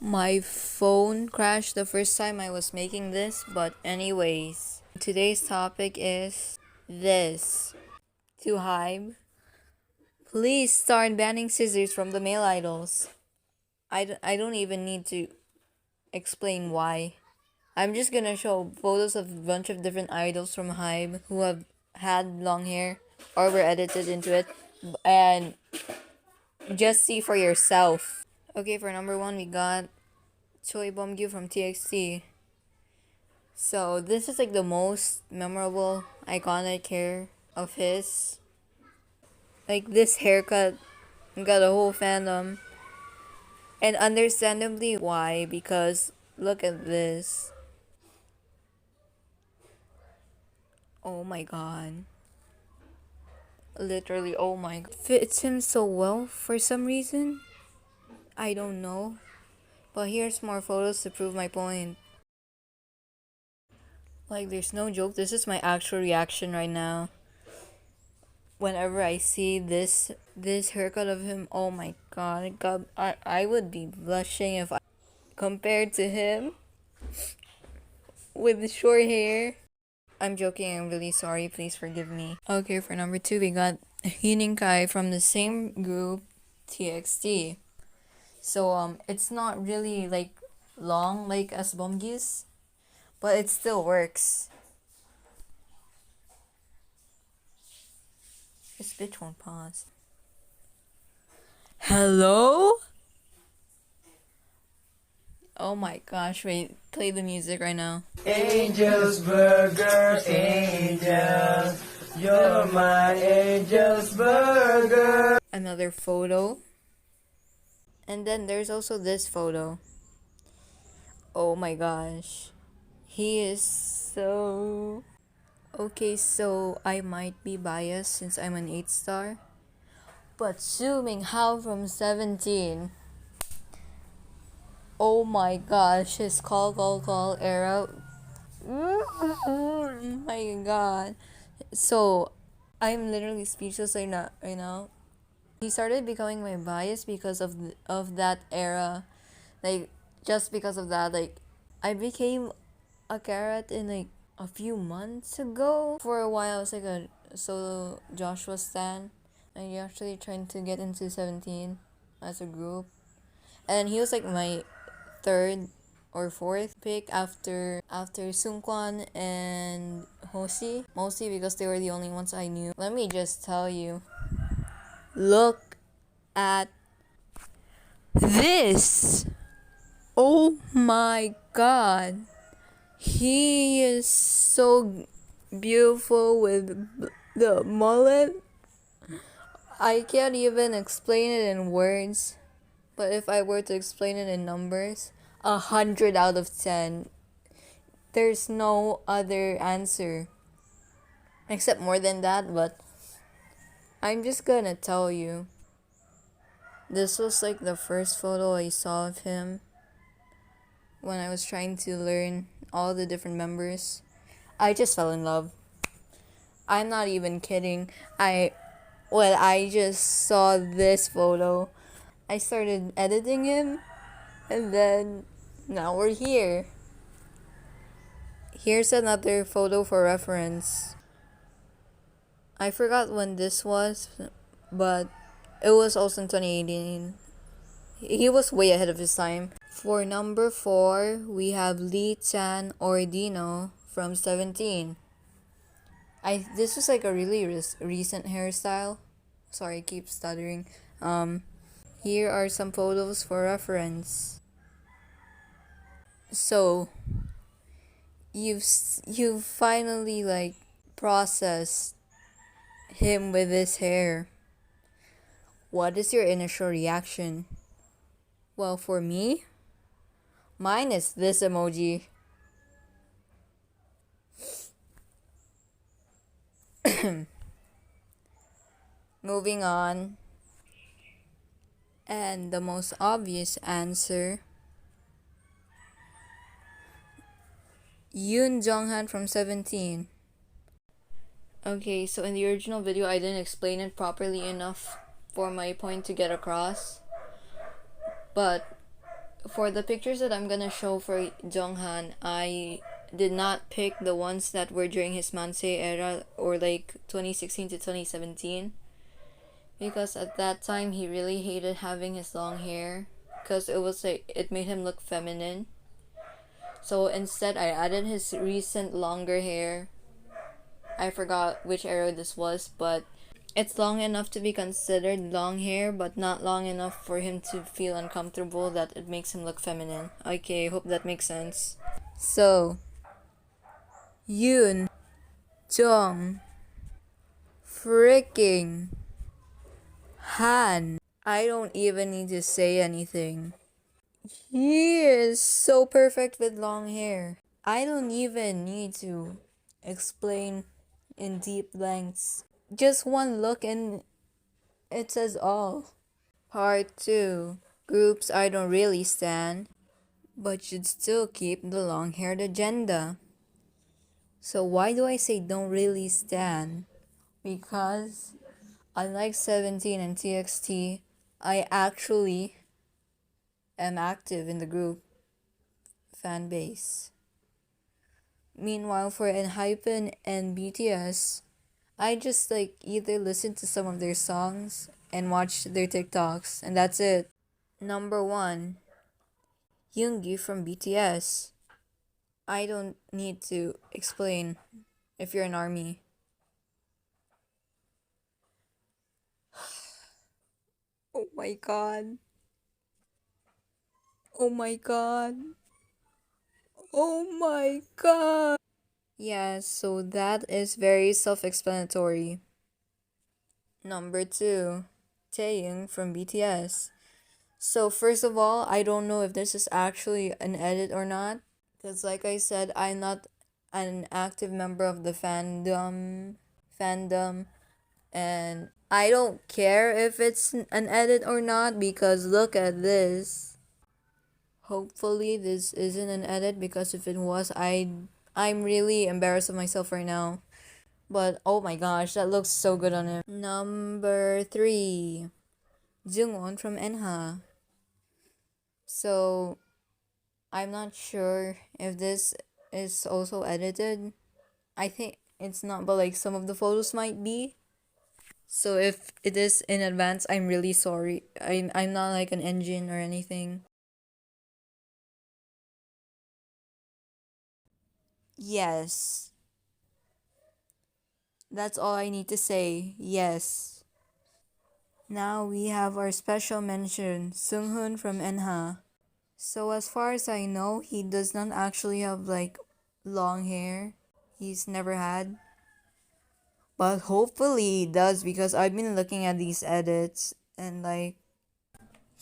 My phone crashed the first time I was making this, but anyways, today's topic is this. To HYBE, please start banning scissors from the male idols. I don't even need to explain why. I'm just gonna show photos of a bunch of different idols from HYBE who have had long hair or were edited into it, and just see for yourself. Okay, for number one, we got Choi Bomgyu from TXT. So this is like the most memorable, iconic hair of his. Like this haircut got a whole fandom. And understandably why, because look at this. Oh my god. Literally, oh my god. Fits him so well for some reason. I don't know. But here's more photos to prove my point. Like, there's no joke. This is my actual reaction right now. Whenever I see this haircut of him, oh my god, I would be blushing if I compared to him with short hair. I'm joking, I'm really sorry, please forgive me. Okay, for number two, we got Kai from the same group, TXT. So it's not really like long like as Bomgis, but it still works. This bitch won't pause. Hello? Oh my gosh, wait, play the music right now. Angel's Burger, Angel, you're my Angel's Burger. Another photo. And then there's also this photo. Oh my gosh. He is so... Okay, so I might be biased since I'm an 8-star. But zooming how from 17. Oh my gosh, his call era. Oh my god. So I'm literally speechless right now. He started becoming my bias because of that era. Like just because of that, like I became a carrot in like a few months ago. For a while I was like a solo Joshua stan, and he actually trying to get into 17 as a group. And he was like my third or fourth pick after Sungkwan and Hoshi, mostly because they were the only ones I knew. Let me just tell you, look at this. Oh my god, he is so beautiful with the mullet. I can't even explain it in words. But if I were to explain it in numbers, 100 out of 10. There's no other answer. Except more than that, but I'm just gonna tell you. This was like the first photo I saw of him when I was trying to learn all the different members. I just fell in love. I'm not even kidding. I just saw this photo, I started editing him, and then now we're here. Here's another photo for reference. I forgot when this was, but it was also in 2018. He was way ahead of his time. For number 4, we have Lee Chan or Dino from 17. This was like a really recent hairstyle. Sorry, I keep stuttering. Here are some photos for reference. So, you've finally like processed him with his hair. What is your initial reaction? Well, for me, mine is this emoji. Moving on. And the most obvious answer, Yoon Jonghan from 17. Okay, so in the original video, I didn't explain it properly enough for my point to get across. But For the pictures that I'm gonna show for Jonghan, I did not pick the ones that were during his Manse era or like 2016 to 2017 because at that time he really hated having his long hair because it was like it made him look feminine. So instead I added his recent longer hair. I forgot which era this was, but it's long enough to be considered long hair, but not long enough for him to feel uncomfortable that it makes him look feminine. Okay, hope that makes sense. So, Yoon Jong freaking Han. I don't even need to say anything. He is so perfect with long hair. I don't even need to explain in deep lengths. Just one look and it says all. Part 2. Groups I don't really stan, but should still keep the long haired agenda. So, why do I say don't really stan? Because, unlike 17 and TXT, I actually am active in the group fan base. Meanwhile, for enhypen and BTS, I just like either listen to some of their songs and watch their TikToks, and that's it. Number 1, Yoongi from BTS. I don't need to explain if you're an army. Oh my god. Oh my god. Oh my god. Yeah, so that is very self explanatory. Number 2, Taeyong from BTS. So, first of all, I don't know if this is actually an edit or not. Because, like I said, I'm not an active member of the fandom, and I don't care if it's an edit or not because look at this. Hopefully this isn't an edit because if it was, I'm really embarrassed of myself right now. But oh my gosh, that looks so good on him. Number 3, Jungwon from enha. So I'm not sure if this is also edited. I think it's not, but like some of the photos might be. So if it is in advance, I'm really sorry. I'm not like an engine or anything. Yes. That's all I need to say. Yes. Now we have our special mention, Sunghoon from enha. So as far as I know, he does not actually have like long hair. He's never had. But hopefully he does because I've been looking at these edits and like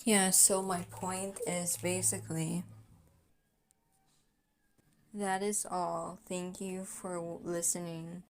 yeah, so my point is basically that is all. Thank you for listening.